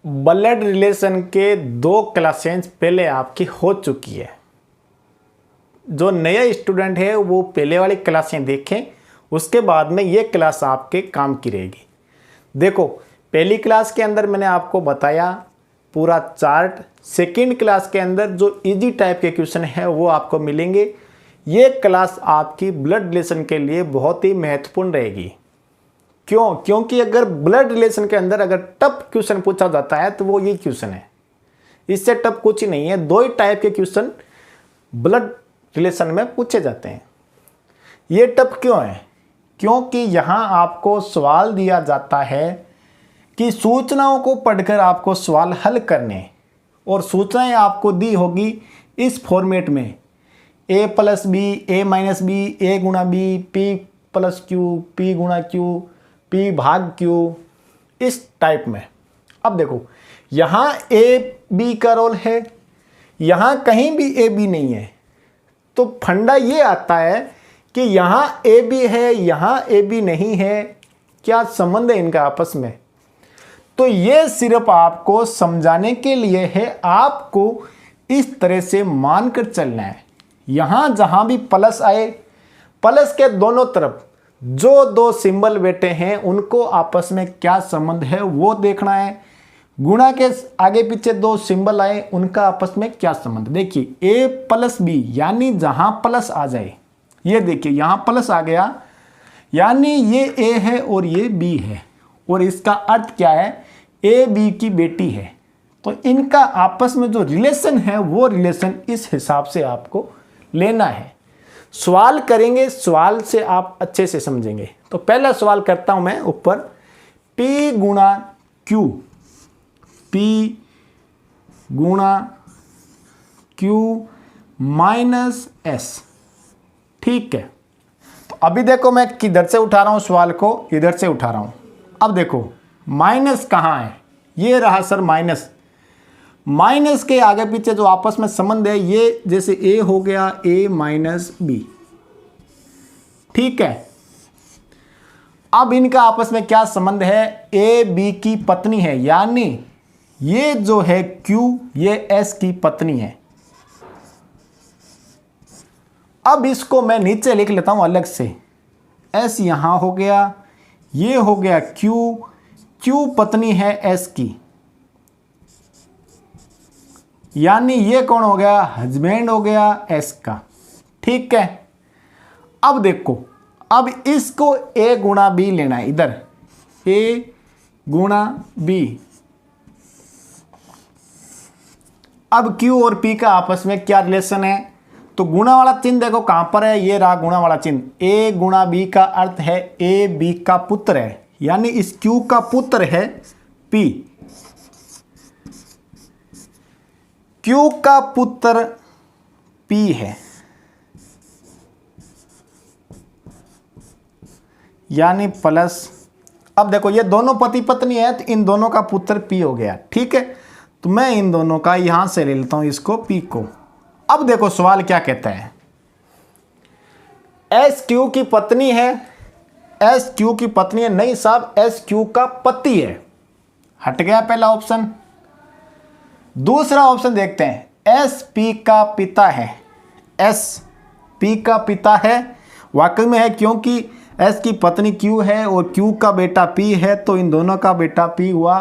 Blood relation के 2 classes पहले आपकी हो चुकी है। जो नया स्टूडेंट है वो पहले वाली क्लासें देखें, उसके बाद में ये क्लास आपके काम की रहेगी। देखो, पहली क्लास के अंदर मैंने आपको बताया पूरा चार्ट। सेकंड क्लास के अंदर जो इजी टाइप के क्वेश्चन है वो आपको मिलेंगे। ये क्लास आपकी ब्लड रिलेशन के लिए बहुत ही महत्वपूर्ण रहेगी। क्यों? क्योंकि अगर ब्लड रिलेशन के अंदर अगर टफ क्वेश्चन पूछा जाता है तो वो ये क्वेश्चन है, इससे टफ कुछ ही नहीं है। 2 ही टाइप के क्वेश्चन ब्लड रिलेशन में पूछे जाते हैं। ये टफ क्यों है? क्योंकि यहाँ आपको सवाल दिया जाता है कि सूचनाओं को पढ़कर आपको सवाल हल करने, और सूचनाएं आपको दी होगी इस फॉर्मेट में a + b, a - b, a × b, p + q, p × q, p/q, इस टाइप में। अब देखो, यहाँ a b का रोल है, यहाँ कहीं भी a b नहीं है, तो फंडा ये आता है कि यहाँ a b है, यहाँ a b नहीं है, क्या संबंध है इनका आपस में। तो ये सिर्फ आपको समझाने के लिए है, आपको इस तरह से मानकर चलना है। यहाँ जहाँ भी प्लस आए, प्लस के दोनों तरफ जो 2 सिंबल बैठे हैं उनको आपस में क्या संबंध है वो देखना है। गुणा के आगे पीछे 2 सिंबल आए, उनका आपस में क्या संबंध। देखिए a + b, यानी जहाँ प्लस आ जाए, ये देखिए यहाँ प्लस आ गया, यानी ये a है और ये b है, और इसका अर्थ क्या है, a b की बेटी है। तो इनका आपस में जो रिलेशन है वो रिलेशन इस हिसाब से आपको लेना है। सवाल करेंगे, सवाल से आप अच्छे से समझेंगे। तो पहला सवाल करता हूं मैं ऊपर, p × q, p × q - s, ठीक है। तो अभी देखो मैं किधर से उठा रहा हूं सवाल को, इधर से उठा रहा हूं। अब देखो माइनस कहाँ है, ये रहा सर माइनस। माइनस के आगे पीछे जो आपस में संबंध है, ये जैसे a हो गया a - b, ठीक है। अब इनका आपस में क्या संबंध है, a b की पत्नी है, यानी ये जो है q, ये s की पत्नी है। अब इसको मैं नीचे लिख लेता हूं अलग से, s यहां हो गया, ये हो गया q पत्नी है s की, यानी ये कौन हो गया, हस्बैंड हो गया s का, ठीक है। अब देखो, अब इसको a × b लेना है, इधर a × b। अब q और p का आपस में क्या रिलेशन है, तो गुणा वाला चिन्ह देखो कहां पर है, ये रहा गुणा वाला चिन्ह। a × b का अर्थ है a b का पुत्र है, यानी इस q का पुत्र है p, q का पुत्र p है, यानी प्लस। अब देखो ये दोनों पति पत्नी है, तो इन दोनों का पुत्र p हो गया, ठीक है। तो मैं इन दोनों का यहां से ले लेता हूं इसको p को। अब देखो सवाल क्या कहता है, एस क्यू की पत्नी है, एस क्यू की पत्नी है, नहीं साहब एस क्यू का पति है, हट गया पहला ऑप्शन। दूसरा ऑप्शन देखते हैं, एस पी का पिता है, एस पी का पिता है, वाकई में है, क्योंकि एस की पत्नी क्यू है और क्यू का बेटा पी है, तो इन दोनों का बेटा पी हुआ,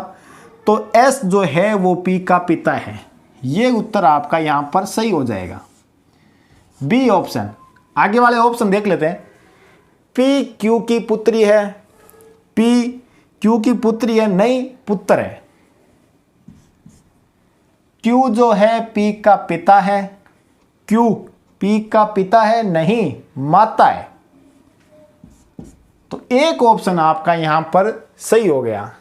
तो एस जो है वो पी का पिता है। ये उत्तर आपका यहां पर सही हो जाएगा, बी ऑप्शन। आगे वाले ऑप्शन देख लेते हैं, पी क्यू की पुत्री है, पी क्यू की पुत्री है, नहीं पुत्र है। क्यू जो है पी का पिता है, क्यू पी का पिता है, नहीं माता है। तो एक ऑप्शन आपका यहां पर सही हो गया।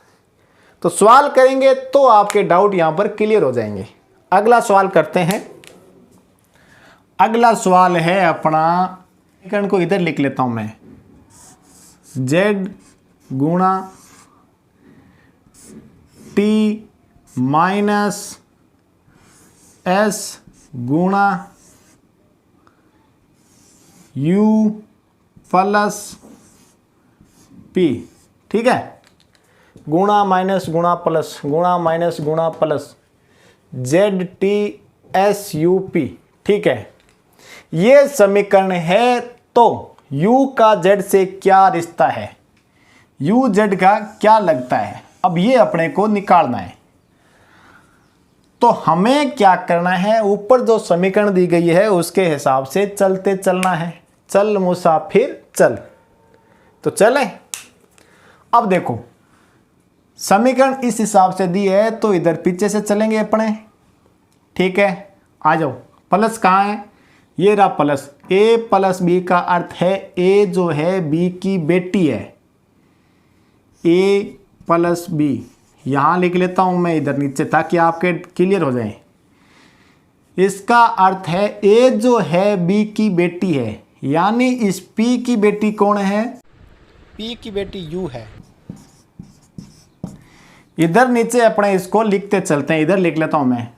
तो सवाल करेंगे तो आपके डाउट यहां पर क्लियर हो जाएंगे। अगला सवाल करते हैं। अगला सवाल है अपना, समीकरण को इधर लिख लेता हूं मैं, z × t - s × u + p, ठीक है। गुणा माइनस गुणा प्लस, गुणा माइनस गुणा प्लस, ZTSUP। ठीक है, ये समीकरण है। तो u का z से क्या रिश्ता है, uz का क्या लगता है, अब ये अपने को निकालना है। तो हमें क्या करना है, ऊपर जो समीकरण दी गई है उसके हिसाब से चलते चलना है। चल मुसाफिर चल, तो चले। अब देखो समीकरण इस हिसाब से दी है तो इधर पीछे से चलेंगे अपने। ठीक है, आ जाओ। प्लस कहाँ है, ये रहा प्लस। a प्लस बी का अर्थ है a जो है b की बेटी है। a प्लस बी यहाँ लिख लेता हूँ मैं इधर नीचे ताकि आपके क्लियर हो जाए। इसका अर्थ है a जो है b की बेटी है, यानी इस p की बेटी कौन है, p की बेटी u है। इधर नीचे अपने इसको लिखते चलते हैं, इधर लिख लेता हूँ मैं।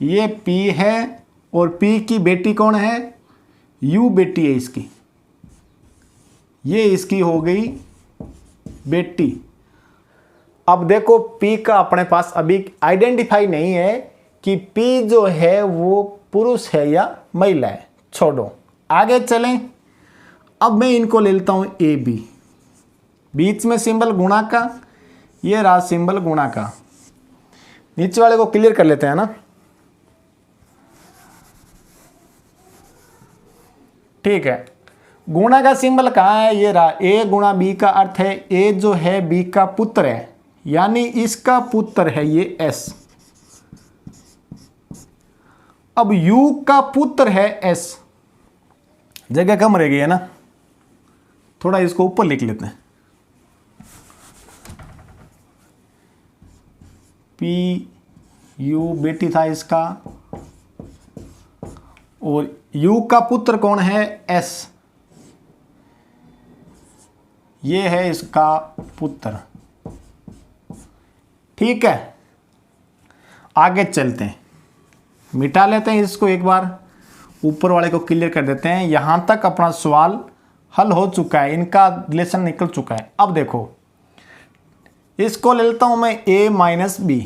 ये p है और p की बेटी कौन है, u बेटी है इसकी, ये इसकी हो गई बेटी। अब देखो p का अपने पास अभी आइडेंटिफाई नहीं है कि p जो है वो पुरुष है या महिला है, छोड़ो आगे चलें। अब मैं इनको ले लेता हूं ए बी, बीच में सिंबल गुणा का, ये रहा सिंबल गुणा का। नीचे वाले को क्लियर कर लेते हैं ना। ठीक है, गुणा का सिंबल कहाँ है, ये रहा। a गुणा बी का अर्थ है a जो है b का पुत्र है, यानी इसका पुत्र है ये s। अब u का पुत्र है s, जगह कम रह गई है ना, थोड़ा इसको ऊपर लिख लेते हैं। p u बेटी था इसका, और u का पुत्र कौन है, s, ये है इसका पुत्र। ठीक है, आगे चलते हैं, मिटा लेते हैं इसको एक बार, ऊपर वाले को क्लियर कर देते हैं। यहां तक अपना सवाल हल हो चुका है, इनका रिलेशन निकल चुका है। अब देखो इसको ले लेता हूं मैं a माइनस बी।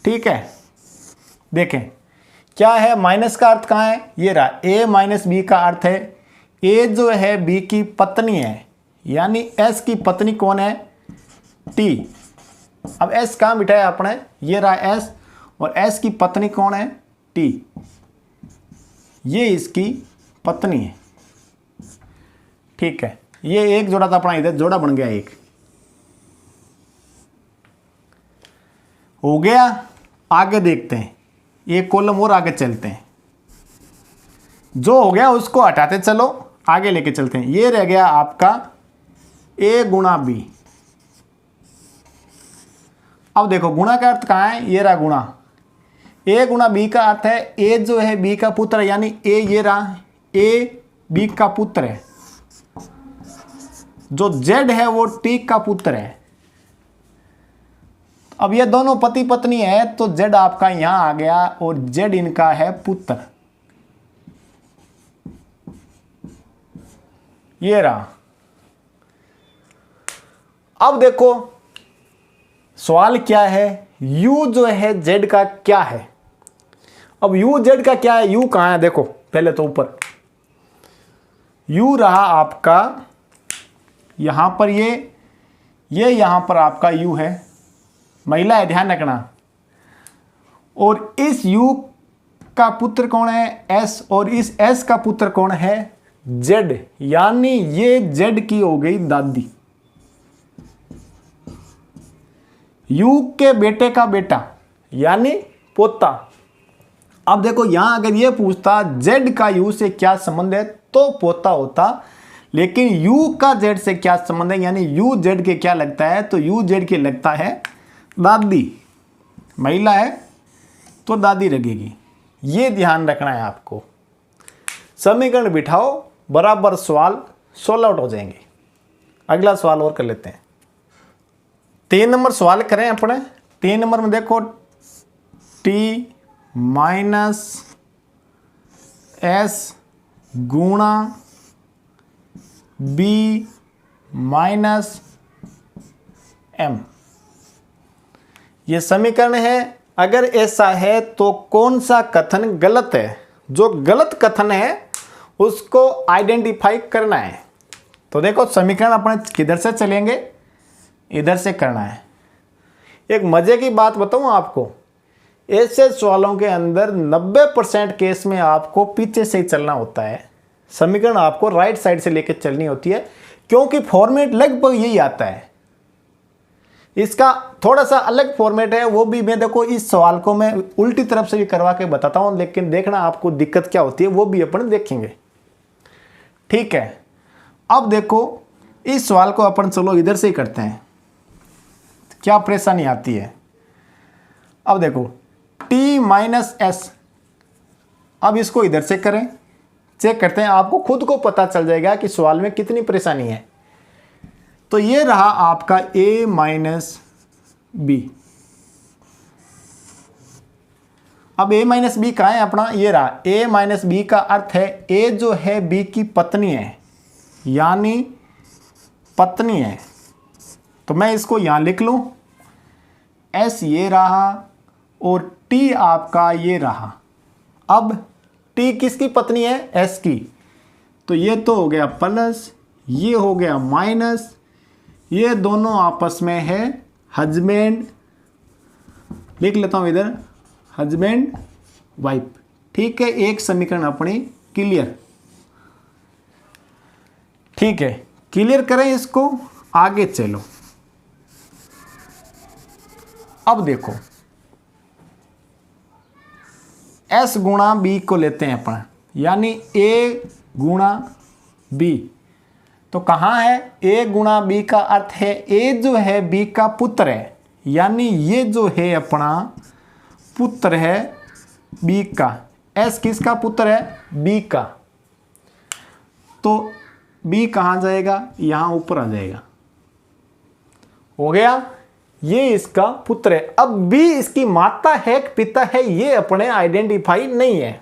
ठीक है, देखें क्या है, माइनस का अर्थ कहाँ है, ये रहा। a माइनस बी का अर्थ है a जो है b की पत्नी है, यानी s की पत्नी कौन है, t। अब s कहाँ बिठाया आपने, ये रहा s, और s की पत्नी कौन है, t, ये इसकी पत्नी है। ठीक है, ये एक जोड़ा था अपना, इधर जोड़ा बन गया एक, हो गया। आगे देखते हैं, एक कॉलम और आगे चलते हैं। जो हो गया उसको हटाते चलो, आगे लेके चलते हैं। ये रह गया आपका a गुणा बी। अब देखो गुणा का अर्थ कहाँ है, ये रहा गुणा। a गुणा बी का अर्थ है a जो है b का पुत्र है, यानी a ये रहा, a b का पुत्र है। जो z है वो t का पुत्र है। अब ये दोनों पति पत्नी है तो z आपका यहां आ गया और z इनका है पुत्र, ये रहा। अब देखो सवाल क्या है, u जो है z का क्या है। अब u z का क्या है, u कहां है, देखो पहले तो ऊपर u रहा आपका यहां पर, ये यहां पर आपका u है, महिला है, ध्यान रखना। और इस u का पुत्र कौन है, s, और इस s का पुत्र कौन है, z, यानी ये z की हो गई दादी, u के बेटे का बेटा यानी पोता। अब देखो यहां अगर ये पूछता z का u से क्या संबंध है तो पोता होता, लेकिन u का z से क्या संबंध है, यानी u z के क्या लगता है, तो u z के लगता है दादी। महिला है तो दादी लगेगी, ये ध्यान रखना है आपको। समीकरण बिठाओ, बराबर सवाल सोल्व आउट हो जाएंगे। अगला सवाल और कर लेते हैं। 3 नंबर सवाल करें अपने। 3 नंबर में देखो t माइनस s गुणा b माइनस m। ये समीकरण है। अगर ऐसा है तो कौन सा कथन गलत है? जो गलत कथन है उसको आइडेंटिफाई करना है। तो देखो समीकरण अपने किधर से चलेंगे, इधर से करना है। एक मजे की बात बताऊं आपको, ऐसे सवालों के अंदर 90% केस में आपको पीछे से ही चलना होता है। समीकरण आपको राइट साइड से लेकर चलनी होती है, क्योंकि फॉर्मेट लगभग यही आता है। इसका थोड़ा सा अलग फॉर्मेट है, वो भी मैं देखो इस सवाल को मैं उल्टी तरफ से भी करवा के बताता हूं, लेकिन देखना आपको दिक्कत क्या होती है वो भी अपन देखेंगे। ठीक है, अब देखो इस सवाल को अपन चलो इधर से ही करते हैं, क्या परेशानी आती है। अब देखो t माइनस एस, अब इसको इधर से करें, चेक करते हैं, आपको खुद को पता चल जाएगा कि सवाल में कितनी परेशानी है। तो ये रहा आपका a माइनस बी। अब a माइनस बी कहाँ है अपना, ये रहा। a माइनस बी का अर्थ है a जो है b की पत्नी है, यानी पत्नी है। तो मैं इसको यहां लिख लूं, s ये रहा और t आपका ये रहा। अब t किसकी पत्नी है, s की। तो ये तो हो गया प्लस, ये हो गया माइनस, ये दोनों आपस में है हस्बैंड, लिख लेता हूं इधर हस्बैंड वाइफ। ठीक है, एक समीकरण अपनी क्लियर। ठीक है, क्लियर करें इसको, आगे चलो। अब देखो s गुणा b को लेते हैं अपन, यानी a गुणा b। तो कहाँ है, a गुणा b का अर्थ है a जो है b का पुत्र है, यानी ये जो है अपना पुत्र है b का। s किसका पुत्र है, b का। तो b कहाँ जाएगा, यहाँ ऊपर आ जाएगा। हो गया, ये इसका पुत्र है। अब b इसकी माता है कि पिता है, ये अपने आइडेंटिफाई नहीं है,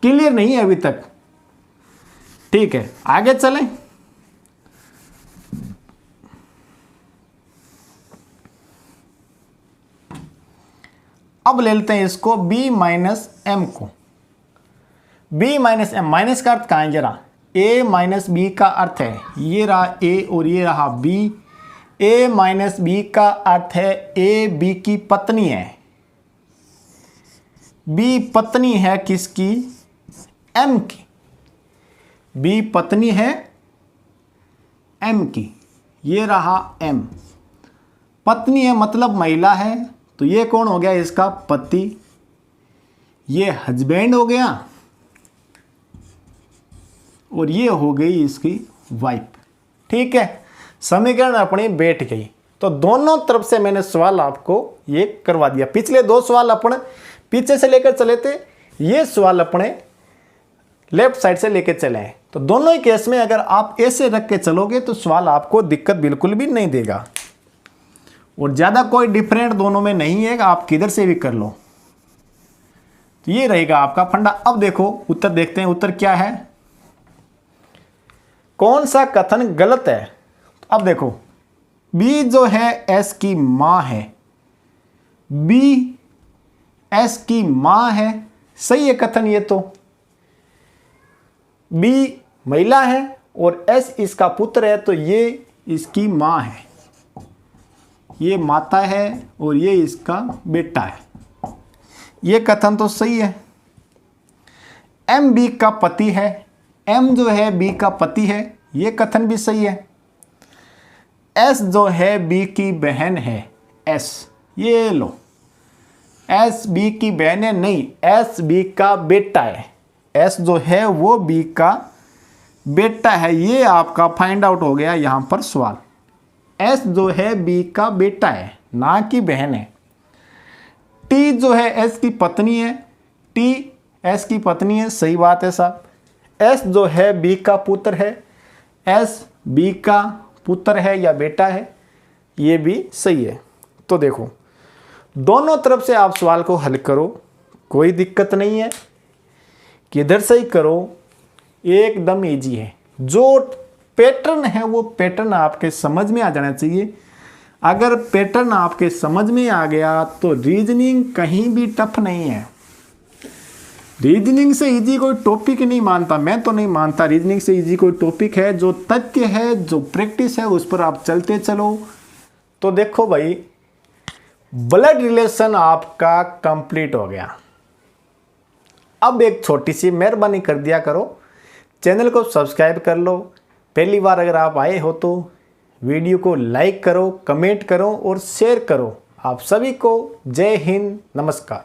क्लियर नहीं है अभी तक। ठीक है, आगे चलें। अब ले लेते हैं इसको b माइनस एम को। b माइनस एम, माइनस का अर्थ कहाँ है जरा, a माइनस बी का अर्थ है ये रहा a और ये रहा b। a माइनस बी का अर्थ है a b की पत्नी है। b पत्नी है किसकी, m की। b पत्नी है m की, ये रहा m। पत्नी है मतलब महिला है, तो ये कौन हो गया, इसका पति। ये हस्बैंड हो गया और ये हो गई इसकी वाइफ। ठीक है, समीकरण अपनी बैठ गई। तो दोनों तरफ से मैंने सवाल आपको ये करवा दिया। पिछले दो सवाल अपन पीछे से लेकर चले थे, ये सवाल अपने लेफ्ट साइड से लेकर चले हैं। तो दोनों ही केस में अगर आप ऐसे रख के चलोगे तो सवाल आपको दिक्कत बिल्कुल भी नहीं देगा, और ज़्यादा कोई डिफरेंट दोनों में नहीं है, आप किधर से भी कर लो। तो ये रहेगा आपका फंडा। अब देखो उत्तर देखते हैं, उत्तर क्या है, कौन सा कथन गलत है। अब देखो b जो है s की मां है, b s की मां है, सही है कथन ये। तो b महिला है और s इसका पुत्र है, तो ये इसकी मां है, ये माता है और ये इसका बेटा है। ये कथन तो सही है। m b का पति है, m जो है b का पति है, ये कथन भी सही है। s जो है b की बहन है, s ये लो, s b की बहन है नहीं, s b का बेटा है। s जो है वो b का बेटा है, ये आपका फाइंड आउट हो गया यहां पर सवाल। s जो है b का बेटा है, ना कि बहन है। t जो है s की पत्नी है, t s की पत्नी है, सही बात है साहब। s जो है b का पुत्र है, s b का पुत्र है या बेटा है, ये भी सही है। तो देखो दोनों तरफ से आप सवाल को हल करो, कोई दिक्कत नहीं है, किधर से ही करो, एकदम इजी है। जो पैटर्न है वो पैटर्न आपके समझ में आ जाना चाहिए। अगर पैटर्न आपके समझ में आ गया तो रीजनिंग कहीं भी टफ नहीं है। रीजनिंग से इजी कोई टॉपिक नहीं मानता, मैं तो नहीं मानता रीजनिंग से इजी कोई टॉपिक है। जो तथ्य है, जो प्रैक्टिस है, उस पर आप चलते चलो। तो देखो भाई, ब्लड रिलेशन आपका कंप्लीट हो गया। अब एक छोटी सी मेहरबानी कर दिया करो, चैनल को सब्सक्राइब कर लो। पहली बार अगर आप आए हो तो वीडियो को लाइक करो, कमेंट करो और शेयर करो। आप सभी को जय हिंद, नमस्कार।